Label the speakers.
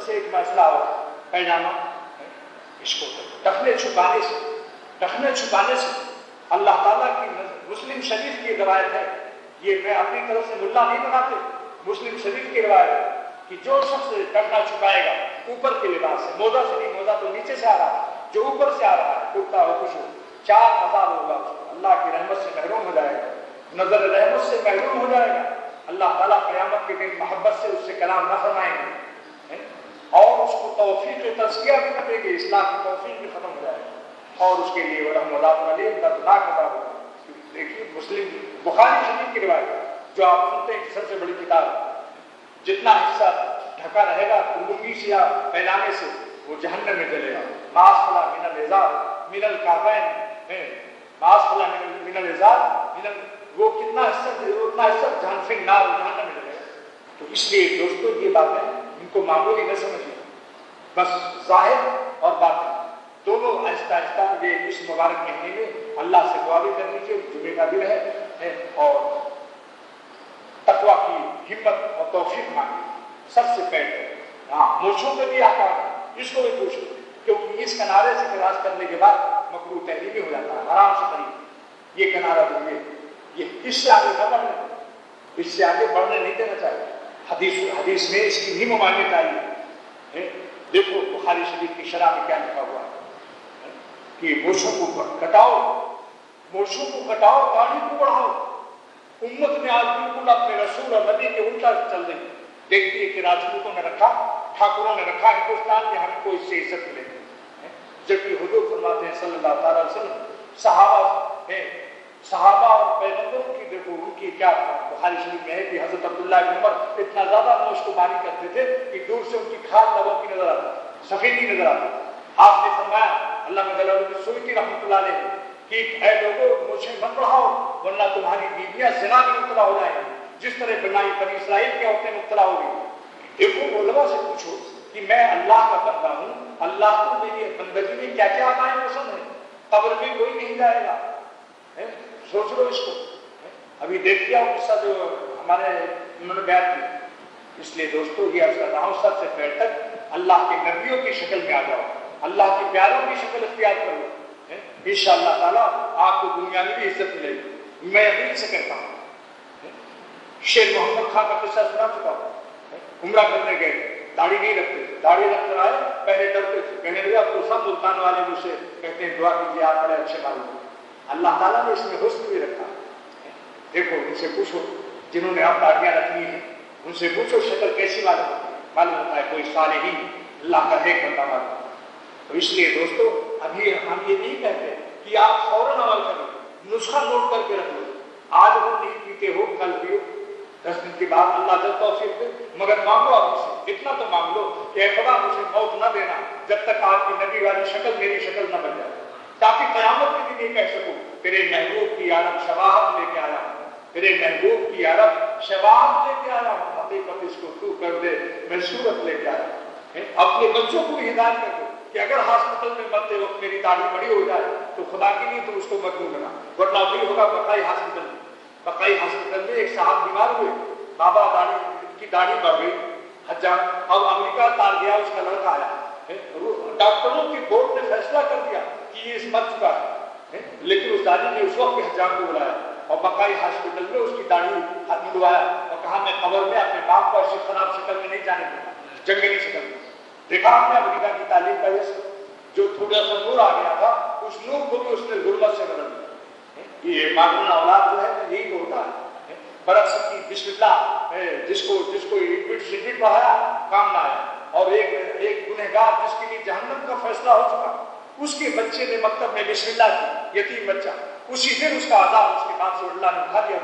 Speaker 1: سے ایک مسئلہ ہو پیجامہ اس کو ٹخنے چھپانے سے اللہ تعالیٰ کی مسلم شریف کی روایت ہے، یہ میں اپنی طرف سے ملا نہیں بناتے، مسلم شریف کی روایت ہے کہ جو شخص ٹخنا چھپائے گا اوپر کے لباس سے، موزہ سے نہیں، موزہ تو نیچے سے آ رہا ہے، جو اوپر سے آ رہا ہے کرتا ہو کچھ ہو، 4 عذاب ہوگا، اللہ کی رحمت سے محروم ہو جائے گا، نظر رحمت سے محروم ہو جائے گا، اللہ تعالیٰ قیامت کے دن محبت سے اس سے کلام نہ فرمائیں گے، اور اس کو توفیق تزکیہ بھی نہ دیں گے، اصلاح کی توفیق بھی ختم ہو جائے گا، اور اس کے لیے ولہم عذاب علیم دردناک عذاب ہوگا۔ دیکھیے مسلم بخاری شریف کی روایت جو آپ سنتے ہیں کہ سب سے بڑی کتاب، جتنا حصہ ڈھکا رہے گا لنگی سے یا پیجامے سے وہ جہنم میں جلے گا، ما اسفل من الازار من الکعبین، ما اسفل من الازار وہ کتنا حصہ اتنا حصہ جہنم میں جلے گا۔ تو اس لیے دوستو یہ باتیں ان کو معمولی نہ سمجھیں، بس ظاہر اور باطن دونوں آہستہ آہستہ یہ اس مبارک مہینے میں اللہ سے دعا بھی کرنی چاہیے، جمعے کا دن ہے اور تقویٰ کی ہمت اور توفیق مانگی سب سے پہلے۔ ہاں موچھوں پہ بھی آتا ہے، اس کو بھی پوچھو، کیونکہ اس کنارے سے کراس کرنے کے بعد مکروہ تحریمی ہو جاتا ہے، آرام سے کریں یہ کنارہ دیجیے، یہ اس سے آگے نہ بڑھنے، اس سے آگے بڑھنے نہیں دینا چاہیے۔ حدیث میں اس کی بھی ممانعت آئی ہے، دیکھو بخاری شریف کی شرح میں کیا لکھا ہوا ہے کہ موچھوں کو کٹاؤ، داڑھی کو بڑھاؤ۔ امت نے آج بالکل اپنے رسول اور نبی کے الٹا چل رہی ہے، دیکھتی ہے کہ راجپوتوں نے رکھا، ٹھاکروں نے رکھا ہندوستان کے، ہم کو اس سے عزت ملے گی، جبکہ حضور فرماتے ہیں صلی اللہ تعالیٰ علیہ وسلم صحابہ اور پیغمبروں کی دیکھو ان کی کیا بخاری شریف میں ہے کہ حضرت عبداللہ بن عمر اتنا زیادہ موچھ کو باری کرتے تھے کہ دور سے ان کی کھال لبوں کی نظر آتی، سفیدی نظر آتی۔ آپ نے فرمایا اللہ سویتی رحمۃ اللہ علیہ کہ اے لوگوں مجھے مت بڑھاؤ ورنہ تمہاری بیویاں زنا میں مبتلا ہو جائیں گی، جس طرح بنی اسرائیل کی عورتیں مبتلا ہو گئی۔ دیکھو علماء سے پوچھو کہ میں اللہ کا بندہ ہوں، اللہ کو میری بندگی میں کیا کیا عطائیں پسند ہیں، قبر میں کوئی نہیں جائے گا، سوچ لو اس کو۔ ابھی دیکھ لیا وہ قصہ جو ہمارے انہوں نے بیان کی، اس لیے دوستو یہ عرض کر رہا ہوں سب سے پہلے تک اللہ کے نبیوں کی شکل میں آ جاؤ، اللہ کے پیاروں کی شکل اختیار کرو، انشاءاللہ تعالیٰ آپ کو دنیا میں بھی عزت ملے گی۔ میں یقین سے کہتا ہوں، شیر محمد خان کا قصہ سنا چکا ہوں، عمرہ کرنے گئے، داڑھی نہیں رکھتے، داڑھی رکھ کر آئے، پہلے ڈرتے تھے، کہنے لگے اب تو سب ملتان والے مجھ سے کہتے ہیں دعا کیجیے آپ بڑے اچھے معلوم، اللہ تعالیٰ نے اس میں حسن بھی رکھا۔ دیکھو ان سے پوچھو جنہوں نے اب داڑیاں رکھنی ہیں، ان سے پوچھو شکل کیسی معلوم ہوتا ہے، کوئی صالحین اللہ کا نیک بندہ معلوم ہوتا ہے۔ تو اس لیے دوستو ابھی ہم یہ نہیں کہتے کہ آپ فوراً عمل کرو، نسخہ نوٹ کر کے رکھ لو، آج وہ نہیں پیتے ہو کل پیو، 10 دن کے بعد اللہ جب توفیق دے، مگر مانگو آپ سے اتنا تو مانگ لو کہ اے خدا مجھے موت نہ دینا جب تک آپ کی نبی والی شکل میری شکل نہ بن جائے، تاکہ قیامت کے دن یہ کہہ سکوں تیرے محبوب کی عرب شواہد لے کے آیا ہوں، تیرے محبوب کی عرب شواہد لے کے آیا ہوں، حقیقت اس کو تو کر دے میں صورت لے کے آیا ہوں۔ اپنے بچوں کو بھی ہدایت کر دو کہ اگر ہاسپٹل میں مرتے وقت میری داڑھی بڑی ہو جائے تو خدا کے لیے تو اس کو مت کرنا، ورنہ وہی ہوگا بقائی ہاسپٹل میں ایک صاحب بیمار ہوئے، بابا کی داڑھی بڑھ گئی، حجام اب امریکہ تار گیا، اس کا لڑکا آیا، ڈاکٹروں کی بورڈ نے فیصلہ کر دیا کہ یہ مر چکا ہے، لیکن اس داڑھی نے اس وقت حجام کو بلایا اور بقائی ہاسپٹل میں اس کی داڑھی ہاتھ ملوایا اور کہا میں قبر میں اپنے باپ کو ایسی خراب شکل میں نہیں جانے دوں گا، جنگلی شکل میں۔ دیکھا آپ نے امریکہ کی تعلیم کا جو تھوڑا سا نور آ گیا تھا اس نور کو بھی اس نے ظلمت سے بدل دیا۔ یہ معلوم اولاد جو ہے یہی تو ہوتا ہے، برعکس کی بسم اللہ جس کو سیکرٹ پڑھایا کام نہ آیا، اور ایک گنہگار جس کے لیے جہنم کا فیصلہ ہو چکا، اس کے بچے نے مکتب میں بسم اللہ کی، یتیم بچہ، اسی دن اس کا عذاب اس کے بعد سے اللہ نے اٹھا دیا۔